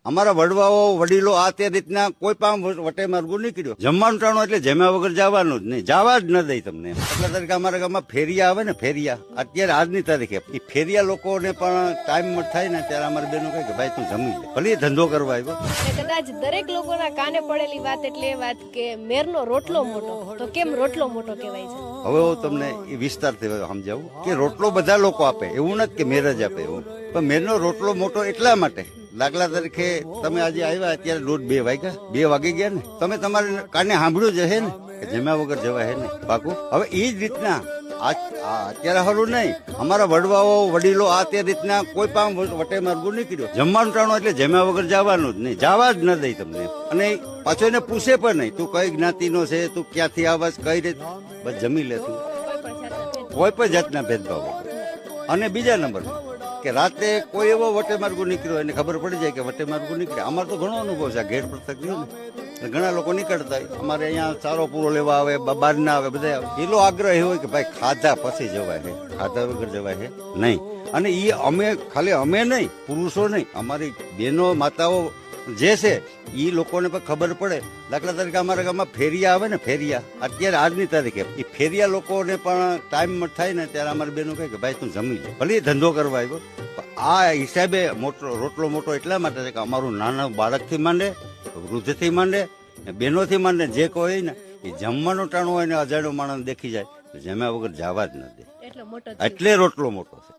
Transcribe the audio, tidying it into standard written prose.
અમારા વડવાઓ વડીલો આ તે રીતના કોઈ પણ વટે માર્ગો નીકળ્યો જમવાનું ટાણું એટલે જમ્યા વગર જવાનું જ નહીં, જવા જ ન દઈ તમને. એટલા તરીકે અમારા ગામમાં ફેરિયા આવે ને, ફેરિયા અત્યારે આજની તારીખે એ ફેરિયા લોકોને પણ ટાઈમ થાય ને ત્યારે અમારી બેનો કહે કે ભાઈ તું જમી લે, ભલે એ ધંધો કરવા આવ્યો. કદાચ દરેક લોકોના કાને પડેલી વાત એટલે એ વાત કે મેરનો રોટલો મોટો, તો કેમ રોટલો મોટો કહેવાય છે? હવે હું તમને એ વિસ્તારથી સમજાવું કે રોટલો બધા લોકો આપે એવું નથી કે મેર જ આપે એવું, પણ મેરનો રોટલો મોટો એટલા માટે, દાખલા તરીકે તમે આજે આવ્યા અત્યારે 2 વાગી ગયા ને, તમે તમારે કાને સાંભળ્યું જ હે ને કે જમ્યા વગર જવાય હે ને પાકું. હવે એ જ રીતના અત્યારે હાલું નહીં, અમારા વડવાઓ વડીલો આ તે રીતના કોઈ પણ વટે માર્ગો નીકળ્યો જમવાનું ટાણું એટલે જમ્યા વગર જવાનું જ નહીં, જવા જ ન દઈ તમને. અને પાછો એને પૂછે પણ નહીં તું કઈ જ્ઞાતિનો છે, તું ક્યાંથી આવસ, કઈ રીતે, બસ જમી લે તું, કોઈ પણ જાતના ભેદભાવ. અને બીજા નંબરમાં કે રાતે કોઈ એવો વટે માર્ગો નીકળ્યો એને ખબર પડી જાય કે વટે માર્ગો નીકળે. અમારે તો ઘણો અનુભવ છે ઘેર પ્રત્યક્ષ થયો ને, ઘણા લોકો નીકળતા હોય અમારે અહીંયા સારો પૂરો લેવા આવે, બહાર ના આવે, બધા આવે. પેલો આગ્રહ એ હોય કે ભાઈ ખાધા પછી જવાય છે, ખાધા વગર જવાય છે નહીં. અને એ અમે ખાલી અમે નહીં, પુરુષો નહીં, અમારી બહેનો માતાઓ જે છે એ લોકોને પણ ખબર પડે. દાખલા તરીકે અમારા ગામમાં ફેરિયા આવે ને, ફેરિયા અત્યારે આજની તારીખે એ ફેરિયા લોકોને પણ ટાઈમ થાય ને ત્યારે અમારી બેનો કહે કે ભાઈ તું જમી લે, ભલે ધંધો કરવા આવ્યો. આ હિસાબે રોટલો મોટો એટલા માટે છે કે અમારું નાના બાળકથી માંડે, વૃદ્ધથી માંડે, બહેનોથી માંડે, જે કોઈ ને એ જમવાનું ટાણું હોય ને અજાણ્યો માણસ દેખી જાય તો જમ્યા વગર જવા જ ન દે, એટલે રોટલો મોટો છે.